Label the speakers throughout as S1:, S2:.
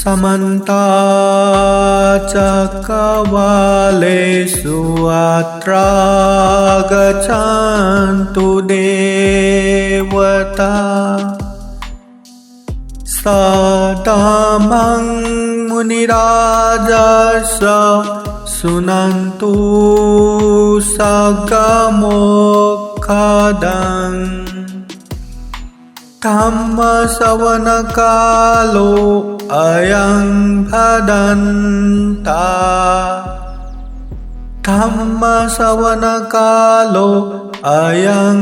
S1: समन्ता चक्रवालेषु अत्रा गच्छन्तु देवता सदामं मुनिराजस सुनन्तु सगमोक्षदं धम्मश्रवणकालो अयं भदन्ता धम्मश्रवणकालो अयं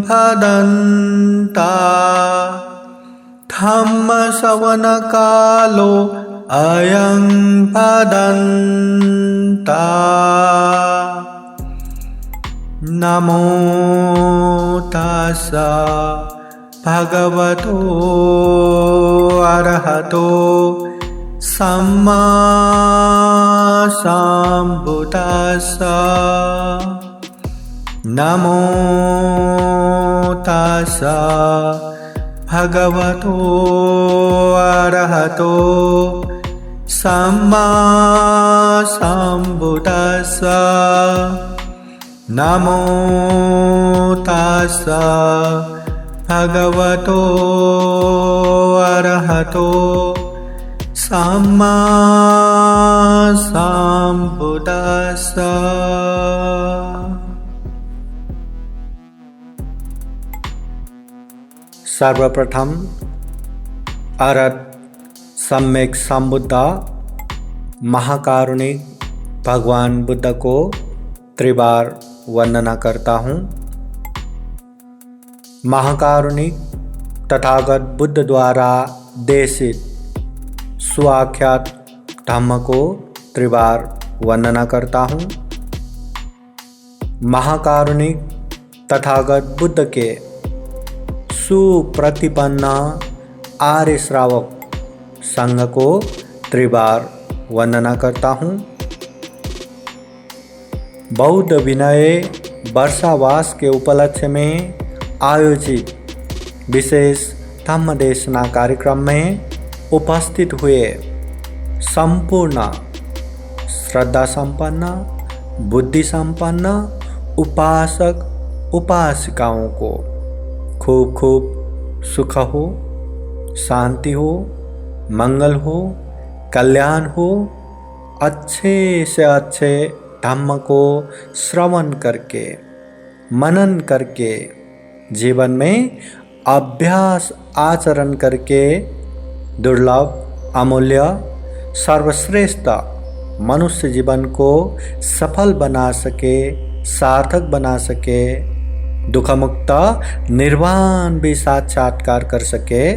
S1: भदन्ता धम्मश्रवणकालो अयं भदन्ता नमो तस्स भगवतो अरहतो सम्मा सम्बुद्दस्स नमो तस्स भगवतो अरहतो सम्मा सम्बुद्दस्स नमो तस्स भगवतो अरहतो सम्मा सम्बुद्दस्स। सर्वप्रथम अरहत सम्यक संबुद्ध महाकारुणिक भगवान बुद्ध को त्रिबार वंदना करता हूँ। महाकारुणिक तथागत बुद्ध द्वारा देशित सुआख्यात धम्म को त्रिबार वंदना करता हूँ। महाकारुणिक तथागत बुद्ध के सुप्रतिपन्न आर्य श्रावक संघ को त्रिबार वंदना करता हूँ। बौद्ध विनय वर्षावास के उपलक्ष्य में आयोजित विशेष धम्म देशना कार्यक्रम में उपस्थित हुए संपूर्ण श्रद्धा संपन्न बुद्धि संपन्न उपासक उपासिकाओं को खूब खूब सुख हो, शांति हो, मंगल हो, कल्याण हो, अच्छे से अच्छे धम्म को श्रवण करके मनन करके जीवन में अभ्यास आचरण करके दुर्लभ अमूल्य सर्वश्रेष्ठ मनुष्य जीवन को सफल बना सके, सार्थक बना सके, दुखमुक्त निर्वाण भी साक्षात्कार कर सके,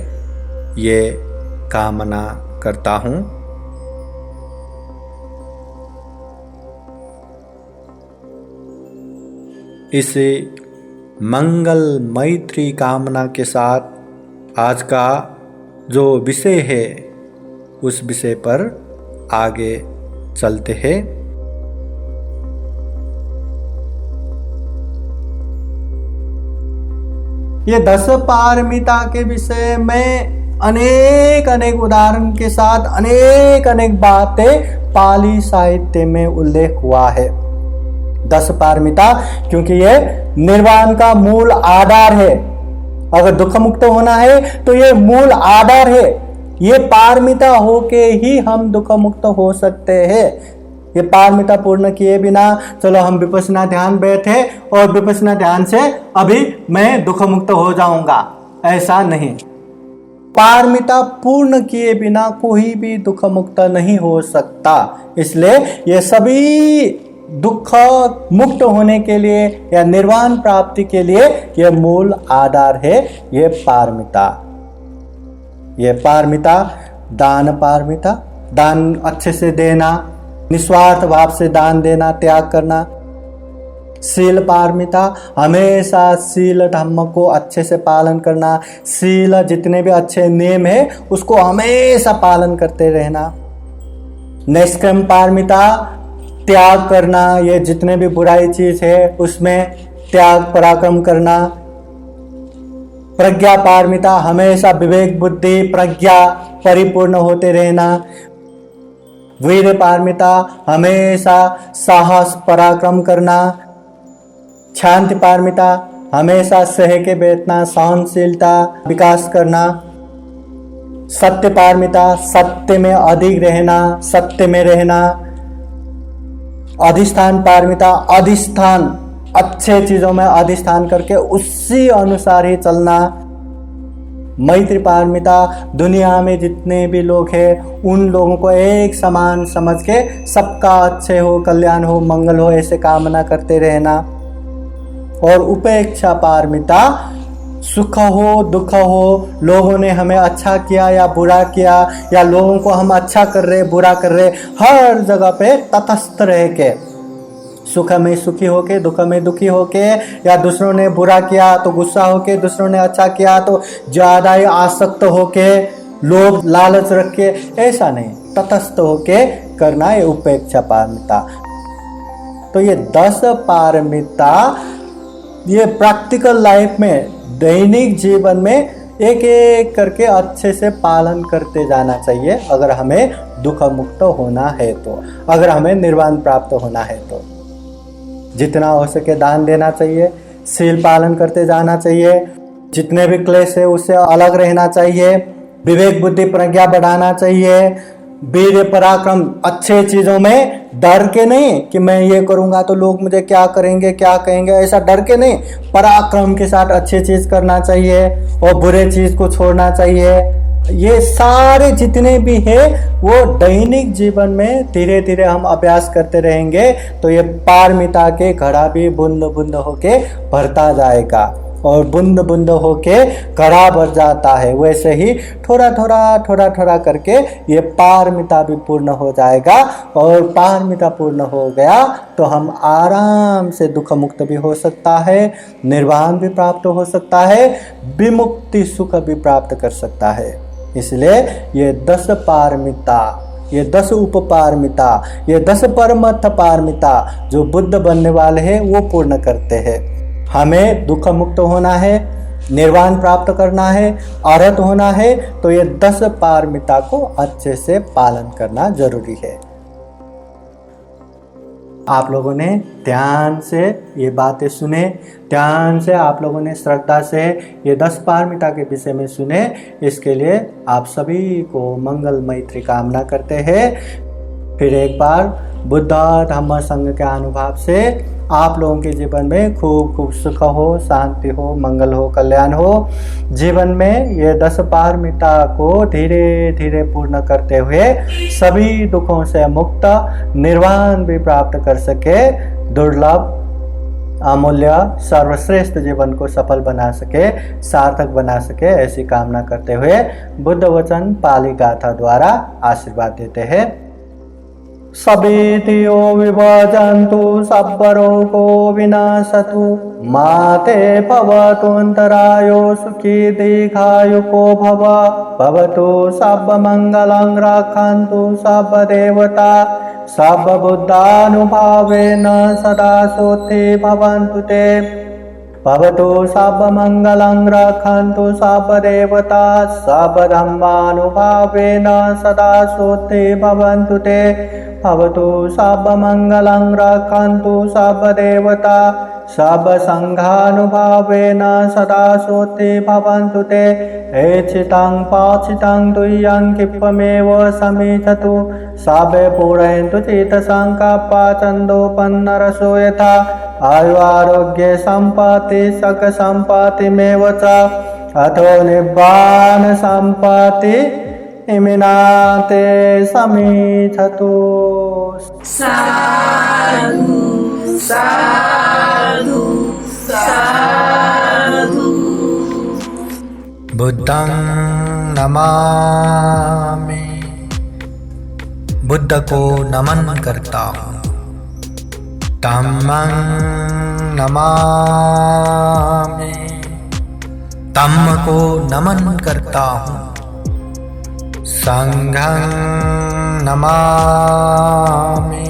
S1: ये कामना करता हूँ। इसी मंगल मैत्री कामना के साथ आज का जो विषय है उस विषय पर आगे चलते हैं। ये 10 पारमिता के विषय में अनेक उदाहरण के साथ अनेक बातें पाली साहित्य में उल्लेख हुआ है। 10 पारमिता क्योंकि ये निर्वाण का मूल आधार है। अगर दुख मुक्त होना है तो ये मूल आधार है। ये पारमिता होके ही हम दुख मुक्त हो सकते हैं। ये पारमिता पूर्ण किए बिना चलो हम विपश्यना ध्यान बैठे और विपश्यना ध्यान से अभी मैं दुख मुक्त हो जाऊंगा, ऐसा नहीं। पारमिता पूर्ण किए बिना कोई भी दुख मुक्त नहीं हो सकता। इसलिए ये सभी दुख मुक्त होने के लिए या निर्वाण प्राप्ति के लिए ये मूल आधार है। ये पारमिता दान पारमिता, दान अच्छे से देना, निस्वार्थ भाव से दान देना, त्याग करना। शील पारमिता, हमेशा शील धर्म को अच्छे से पालन करना। शील जितने भी अच्छे नियम है उसको हमेशा पालन करते रहना। निष्क्रम पारमिता, त्याग करना, ये जितने भी बुराई चीज है उसमें त्याग पराक्रम करना। प्रज्ञा पारमिता, हमेशा विवेक बुद्धि प्रज्ञा परिपूर्ण होते रहना। वीर पारमिता हमेशा साहस पराक्रम करना। शांति पारमिता हमेशा सह के बैठना, सहनशीलता विकास करना। सत्य पारमिता सत्य में अधिक रहना, सत्य में रहना। अधिष्ठान पारमिता अधिष्ठान अच्छे चीजों में अधिष्ठान करके उसी अनुसार ही चलना। मैत्री पारमिता दुनिया में जितने भी लोग हैं उन लोगों को एक समान समझ के सबका अच्छे हो, कल्याण हो, मंगल हो ऐसे कामना करते रहना। और उपेक्षा पारमिता सुख हो दुख हो, लोगों ने हमें अच्छा किया या बुरा किया, या लोगों को हम अच्छा कर रहे बुरा कर रहे, हर जगह पे तटस्थ रह के, सुख में सुखी होके दुख में दुखी होके, या दूसरों ने बुरा किया तो गुस्सा होके, दूसरों ने अच्छा किया तो ज्यादा ही आसक्त होके, लोभ लालच रख के, ऐसा नहीं, तटस्थ होके करना है उपेक्षा पारमिता। तो ये 10 पारमिता ये प्रैक्टिकल लाइफ में, दैनिक जीवन में एक एक करके अच्छे से पालन करते जाना चाहिए अगर हमें दुख मुक्त होना है तो, अगर हमें निर्वाण प्राप्त होना है तो। जितना हो सके दान देना चाहिए, शील पालन करते जाना चाहिए, जितने भी क्लेश है उससे अलग रहना चाहिए, विवेक बुद्धि प्रज्ञा बढ़ाना चाहिए, वीर पराक्रम अच्छे चीजों में डर के नहीं कि मैं ये करूंगा तो लोग मुझे क्या करेंगे क्या कहेंगे, ऐसा डर के नहीं, पराक्रम के साथ अच्छी चीज करना चाहिए और बुरे चीज को छोड़ना चाहिए। ये सारे जितने भी है वो दैनिक जीवन में धीरे धीरे हम अभ्यास करते रहेंगे तो ये पारमिता के घड़ा भी बूंद बूंद होके भरता जाएगा, और बूंद बूंद होके घड़ा भर जाता है, वैसे ही थोड़ा थोड़ा करके ये पारमिता भी पूर्ण हो जाएगा। और पारमिता पूर्ण हो गया तो हम आराम से दुख मुक्त भी हो सकता है, निर्वाण भी प्राप्त हो सकता है, विमुक्ति सुख भी प्राप्त कर सकता है। इसलिए ये 10 पारमिता, ये 10 उपपारमिता, ये 10 परमर्थ पारमिता जो बुद्ध बनने वाले हैं वो पूर्ण करते हैं। हमें दुख मुक्त होना है, निर्वाण प्राप्त करना है, अरहत होना है तो ये 10 पारमिता को अच्छे से पालन करना जरूरी है। आप लोगों ने ध्यान से ये बातें सुने, ध्यान से आप लोगों ने श्रद्धा से ये 10 पारमिता के विषय में सुने, इसके लिए आप सभी को मंगल मैत्री कामना करते हैं। फिर एक बार बुद्ध धम्म संघ के अनुभव से आप लोगों के जीवन में खूब खूब सुख हो, शांति हो, मंगल हो, कल्याण हो। जीवन में ये 10 पारमिता को धीरे धीरे पूर्ण करते हुए सभी दुखों से मुक्त निर्वाण भी प्राप्त कर सके, दुर्लभ अमूल्य सर्वश्रेष्ठ जीवन को सफल बना सके, सार्थक बना सके, ऐसी कामना करते हुए बुद्ध वचन पाली गाथा द्वारा आशीर्वाद देते हैं। सभेतियो विभजन्तु सर्वरोगो विनाशतु माते भवतुन्तरायो सुखी दीर्घायुको भवतु सर्वमङ्गलं रक्षन्तु सर्वदेवता सर्वबुद्धानुभावेन सदा सुखी भवन्तु ते। भवतु सर्वमङ्गलं रक्षन्तु सर्वदेवता सर्वधर्मानुभावेन सदा सुखी भवन्तु ते। भवतु सर्वमङ्गलं रक्षन्तु सर्वदेवता सर्वसङ्घानुभावेन सदा सुखी भवन्तु ते। एचितं पाचितं तुय्यं किप्पमेव समिच्छतु सर्वे पूरयन्तु चित्तसङ्कल्पा छन्दोपन्नरसो यथा आयु आरोग्य सम्पत्ति सक सम्पत्तिमेव च अथो निब्बान सम्पत्ति इमिनाते समिच्छतु।
S2: साधु साधु साधु।
S1: बुद्धं नमामि, बुद्ध को नमन करता हूँ। धम्मं नमामि, धम्म को नमन करता हूँ। संघं नमामि,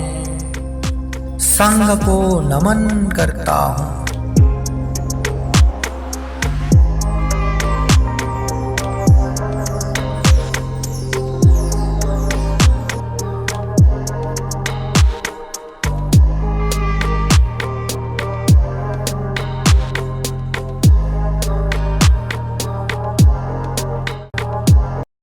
S1: संघ को नमन करता हूँ।